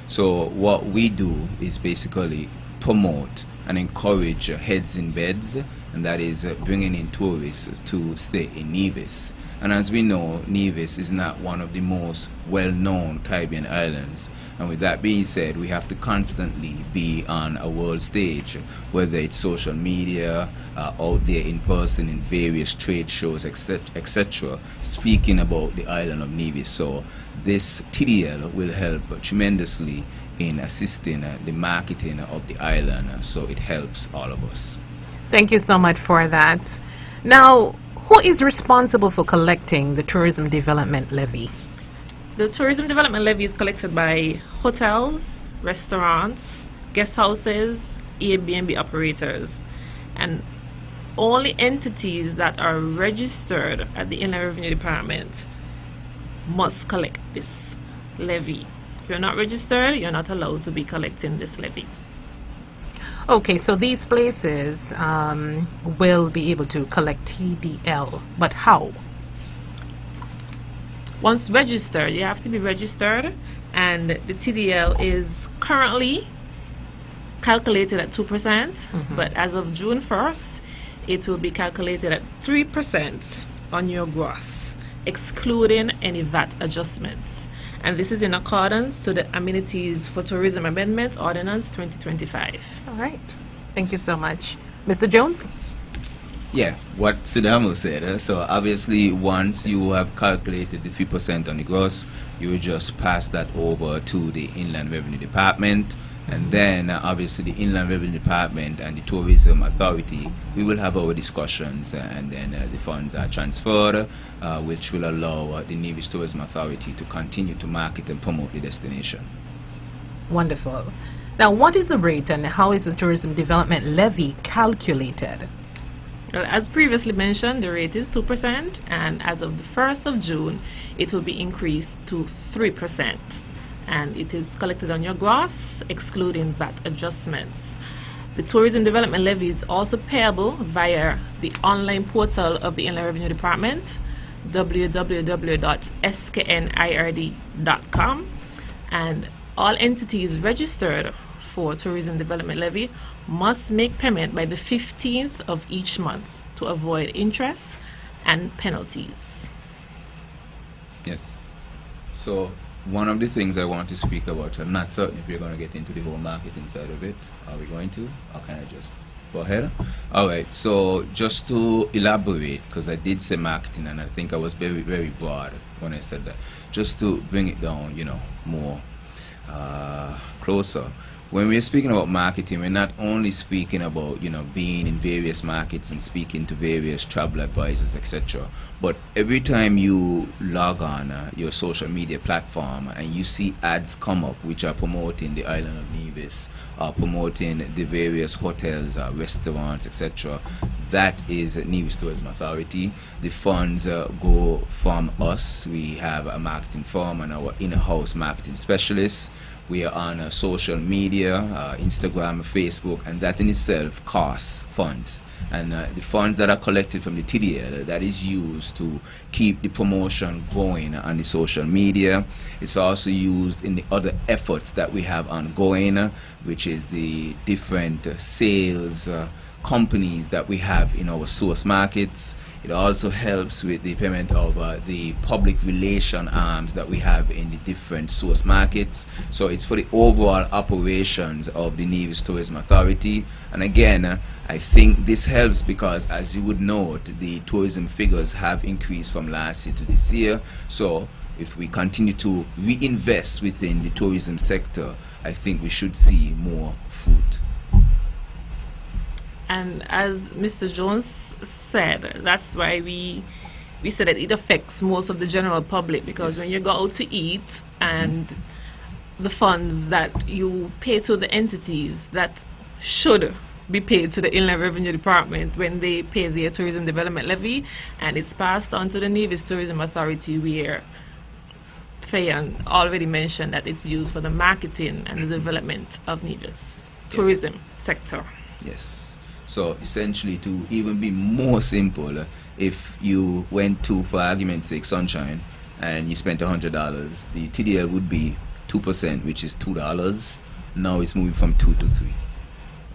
So what we do is basically promote and encourage heads in beds, and that is bringing in tourists to stay in Nevis. And as we know, Nevis is not one of the most well-known Caribbean islands. And with that being said, we have to constantly be on a world stage, whether it's social media, out there in person in various trade shows, etc., speaking about the island of Nevis. So this TDL will help tremendously in assisting the marketing of the island, so it helps all of us. Thank you so much for that. Now, who is responsible for collecting the Tourism Development Levy? The Tourism Development Levy is collected by hotels, restaurants, guest houses, Airbnb operators, and only entities that are registered at the Inland Revenue Department must collect this levy. If you're not registered, you're not allowed to be collecting this levy. Okay, so these places will be able to collect TDL, but how? Once registered, you have to be registered, and the TDL is currently calculated at 2%, but as of June 1st, it will be calculated at 3% on your gross, excluding any VAT adjustments. And this is in accordance to the Amenities for Tourism Amendment Ordinance 2025. All right. Thank you so much. Mr. Jones? Yeah, what Sidama said. So obviously, once you have calculated the 3% on the gross, you will just pass that over to the Inland Revenue Department. And then obviously the Inland Revenue Department and the Tourism Authority, we will have our discussions, and then the funds are transferred, which will allow the Nevis Tourism Authority to continue to market and promote the destination. Wonderful. Now, what is the rate and how is the Tourism Development Levy calculated? Well, as previously mentioned, the rate is 2%, and as of the 1st of June, it will be increased to 3%. And it is collected on your gross, excluding VAT adjustments. The Tourism Development Levy is also payable via the online portal of the Inland Revenue Department, www.sknird.com, and all entities registered for Tourism Development Levy must make payment by the 15th of each month to avoid interest and penalties. Yes. So one of the things I want to speak about, I'm not certain if we're going to get into the whole marketing side of it. Are we going to? Or can I just go ahead? All right. So just to elaborate, because I did say marketing, and I think I was very, very broad when I said that. Just to bring it down, more closer. When we're speaking about marketing, we're not only speaking about, being in various markets and speaking to various travel advisors, etc. But every time you log on your social media platform and you see ads come up which are promoting the island of Nevis, promoting the various hotels, restaurants, etc., that is Nevis Tourism Authority. The funds go from us. We have a marketing firm and our in-house marketing specialists. We are on social media, Instagram, Facebook, and that in itself costs funds. And the funds that are collected from the TDL, that is used to keep the promotion going on the social media. It's also used in the other efforts that we have ongoing, which is the different sales companies that we have in our source markets. It also helps with the payment of the public relation arms that we have in the different source markets. So it's for the overall operations of the Nevis Tourism Authority. And again, I think this helps because, as you would note, the tourism figures have increased from last year to this year. So if we continue to reinvest within the tourism sector, I think we should see more fruit. And as Mr. Jones said, that's why we said that it affects most of the general public, because Yes. when you go out to eat and the funds that you pay to the entities that should be paid to the Inland Revenue Department when they pay their Tourism Development Levy, and it's passed on to the Nevis Tourism Authority, where Pheon already mentioned that it's used for the marketing and the development of Nevis tourism sector. Yes. So essentially, to even be more simple, if you went to, for argument's sake, Sunshine, and you spent $100, the TDL would be 2%, which is $2. Now it's moving from 2 to 3.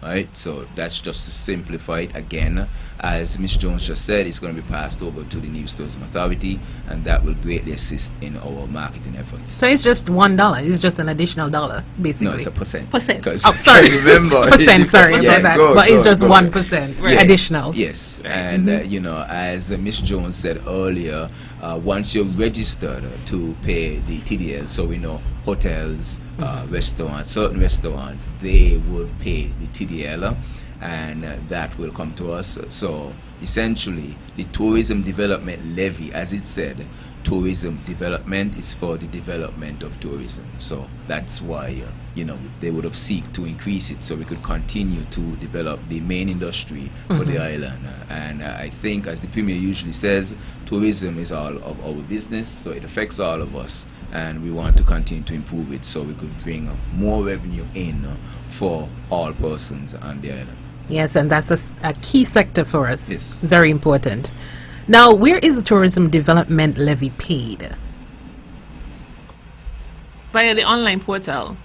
Right, so that's just to simplify it. Again, as Ms. Jones just said, it's going to be passed over to the Nevis Tourism Authority, and that will greatly assist in our marketing efforts. So it's just $1. It's just an additional dollar, basically. No, it's a percent. Percent. Because- Oh, sorry. because remember, Percent. Sorry Yeah, about that. go, But go, it's just go. 1% Yeah. additional. Yes, and as Ms. Jones said earlier, once you're registered to pay the TDL, so we know hotels, restaurants, certain restaurants, they would pay the TDL, and that will come to us. So essentially, the Tourism Development Levy, as it said, tourism development is for the development of tourism. So that's why they would have seek to increase it so we could continue to develop the main industry for the island. And I think, as the Premier usually says, tourism is all of our business, so it affects all of us, and we want to continue to improve it so we could bring more revenue in for all persons on the island. Yes, and that's a key sector for us. Yes. Very important. Now, where is the Tourism Development Levy paid? Via the online portal.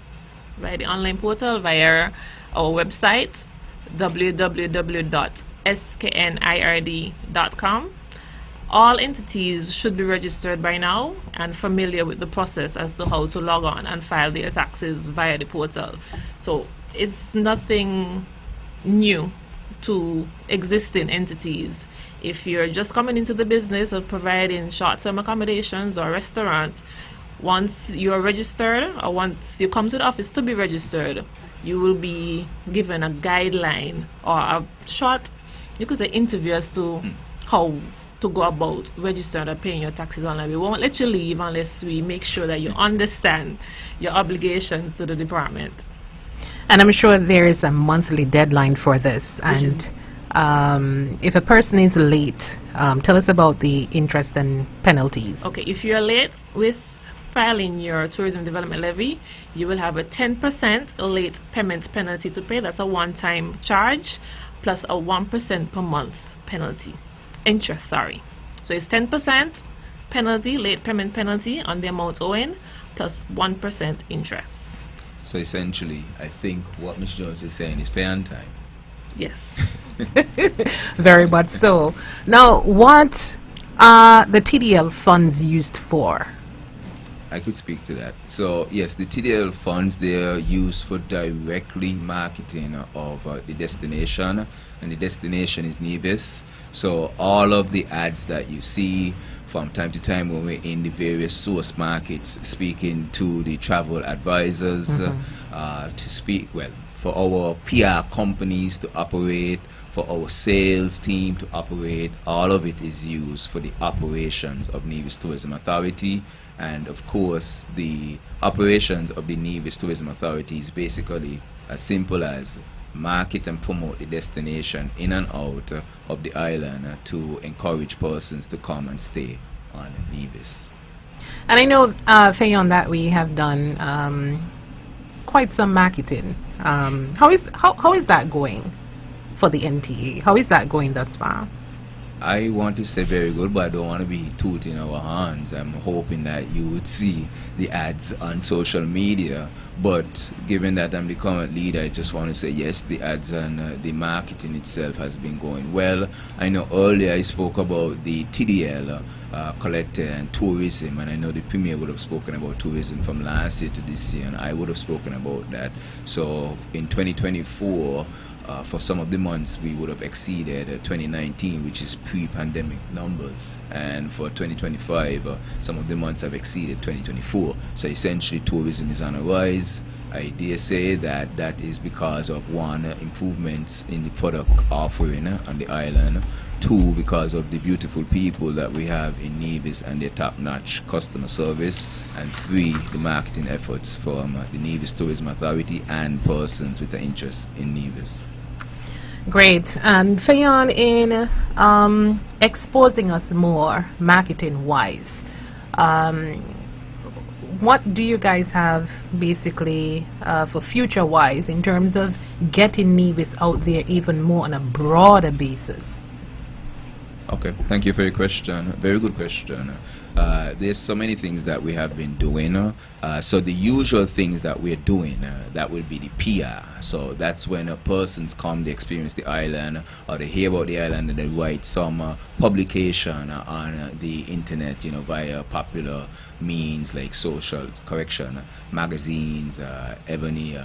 Via our website, www.sknird.com. All entities should be registered by now and familiar with the process as to how to log on and file their taxes via the portal. So it's nothing new to existing entities. If you're just coming into the business of providing short-term accommodations or restaurants, once you're registered or once you come to the office to be registered, you will be given a guideline or a short, you could say, interview as to how to go about registering or paying your taxes online. We won't let you leave unless we make sure that you understand your obligations to the department. And I'm sure there is a monthly deadline for this. And if a person is late, tell us about the interest and penalties. Okay, if you're late with filing your tourism development levy, you will have a 10% late payment penalty to pay. That's a one-time charge plus a 1% per month penalty. Interest, sorry. So it's 10% penalty, late payment penalty on the amount owing plus 1% interest. So essentially, I think what Ms. Jones is saying is pay on time. Yes. Very much so. Now, what are the TDL funds used for? I could speak to that. So yes, the TDL funds, they are used for directly marketing of the destination, and the destination is Nevis. So all of the ads that you see from time to time when we're in the various source markets speaking to the travel advisors, to speak, well, for our PR companies to operate, for our sales team to operate, all of it is used for the operations of Nevis Tourism Authority. And of course, the operations of the Nevis Tourism Authority is basically as simple as market and promote the destination in and out of the island to encourage persons to come and stay on Nevis. And I know, Pheon, that we have done quite some marketing. How is that going for the NTA? How is that going thus far? I want to say very good, but I don't want to be tooting our horns. I'm hoping that you would see the ads on social media. But given that I'm the current leader, I just want to say yes, the ads and the marketing itself has been going well. I know earlier I spoke about the TDL collector and tourism, and I know the Premier would have spoken about tourism from last year to this year, and I would have spoken about that. So in 2024, for some of the months we would have exceeded 2019, which is pre-pandemic numbers, and for 2025 some of the months have exceeded 2024. So essentially tourism is on a rise. I dare say that that is because of one, improvements in the product offering on the island, two, because of the beautiful people that we have in Nevis and their top-notch customer service, and three, the marketing efforts from the Nevis Tourism Authority and persons with an interest in Nevis. Great. And Pheon, in exposing us more marketing-wise, what do you guys have basically for future-wise in terms of getting Nevis out there even more on a broader basis? Okay, thank you for your question. Very good question. There's so many things that we have been doing. So the usual things that we're doing, that will be the PR. So that's when persons come, they experience the island, or they hear about the island, and they write some publication on the internet, via popular means like social correction, magazines, Ebony,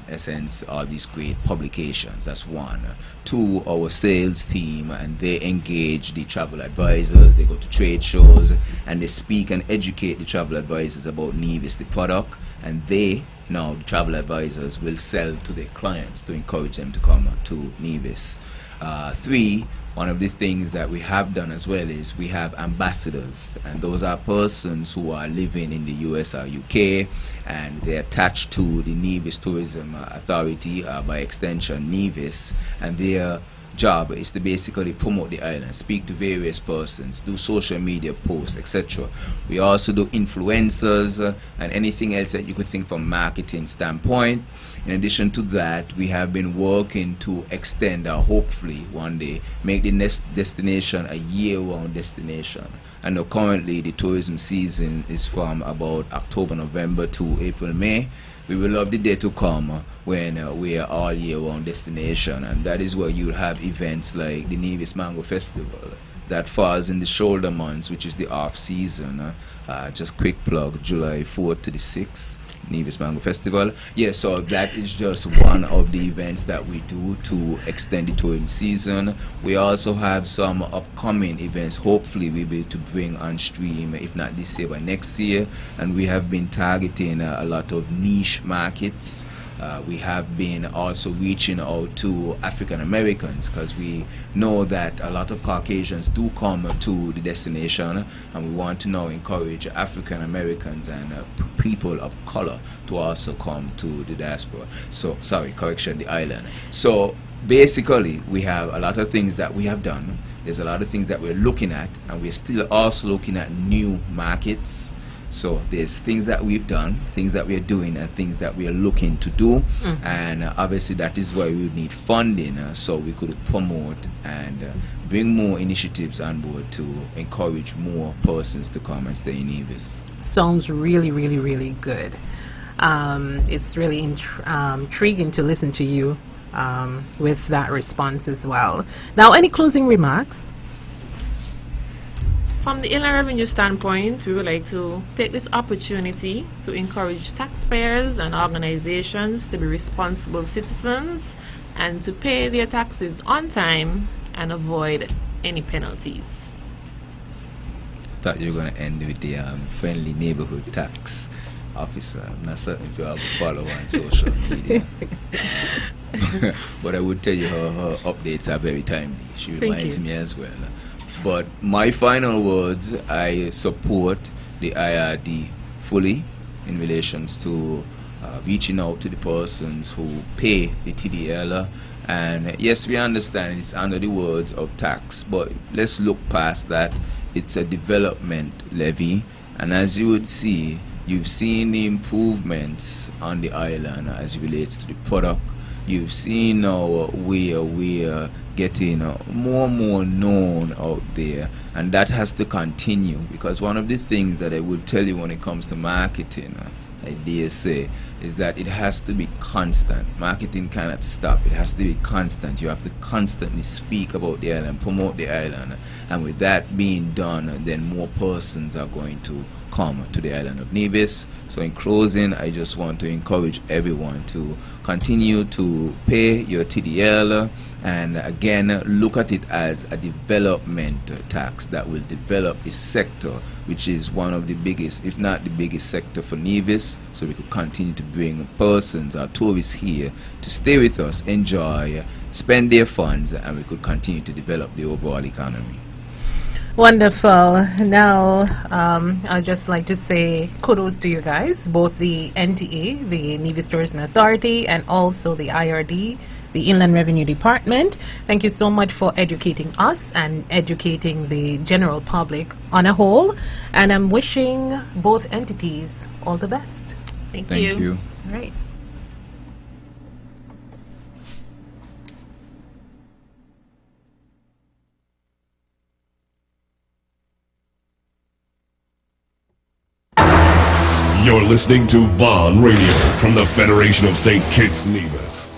Essence, all these great publications. That's one. Two, our sales team, and they engage the travel advisors. They go to trade shows and they speak and educate the travel advisors about Nevis, the product, and they, now the travel advisors, will sell to their clients to encourage them to come to Nevis. Three, one of the things that we have done as well is we have ambassadors, and those are persons who are living in the US or UK, and they're attached to the Nevis Tourism Authority, by extension Nevis, and their job is to basically promote the island, speak to various persons, do social media posts, etc. We also do influencers and anything else that you could think from marketing standpoint. In addition to that, we have been working to extend, or hopefully one day make the next destination a year-round destination. And now currently the tourism season is from about October, November to April, May. We will love the day to come when we are all year-round destination, and that is where you will have events like the Nevis Mango Festival that falls in the shoulder months, which is the off season. Just quick plug, July 4th to the 6th, Nevis Mango Festival. Yeah, so that is just one of the events that we do to extend the tourism season. We also have some upcoming events, hopefully we'll be able to bring on stream, if not this year, by next year. And we have been targeting a lot of niche markets. We have been also reaching out to African Americans, because we know that a lot of Caucasians do come to the destination, and we want to now encourage African Americans and people of color to also come to the diaspora. So, sorry, correction, the island. So basically, we have a lot of things that we have done. There's a lot of things that we're looking at, and we're still also looking at new markets. So there's things that we've done, things that we're doing, and things that we are looking to do. And obviously that is why we would need funding, so we could promote and bring more initiatives on board to encourage more persons to come and stay in Nevis. Sounds really, really, really good. It's really intriguing to listen to you with that response as well. Now, any closing remarks? From the Inland Revenue standpoint, we would like to take this opportunity to encourage taxpayers and organizations to be responsible citizens and to pay their taxes on time and avoid any penalties. Thought you were going to end with the friendly neighborhood tax officer. I'm not certain if you have a follower on social media. But I would tell you her updates are very timely. She reminds me as well. But my final words, I support the IRD fully in relations to reaching out to the persons who pay the TDL. And yes, we understand it's under the words of tax, but let's look past that. It's a development levy. And as you would see, you've seen the improvements on the island as it relates to the product. You've seen now where we're getting more and more known out there, and that has to continue, because one of the things that I would tell you when it comes to marketing, I dare say, is that it has to be constant. Marketing cannot stop. It has to be constant. You have to constantly speak about the island, promote the island, and with that being done, then more persons are going to come to the island of Nevis. So in closing, I just want to encourage everyone to continue to pay your TDL, and again, look at it as a development tax that will develop the sector, which is one of the biggest, if not the biggest sector for Nevis, so we could continue to bring persons or tourists here to stay with us, enjoy, spend their funds, and we could continue to develop the overall economy. Wonderful. Now, I'd just like to say kudos to you guys, both the NTA, the Nevis Tourism Authority, and also the IRD, the Inland Revenue Department. Thank you so much for educating us and educating the general public on a whole. And I'm wishing both entities all the best. Thank Thank you. All right. You're listening to Vaughn Radio from the Federation of St. Kitts, Nevis.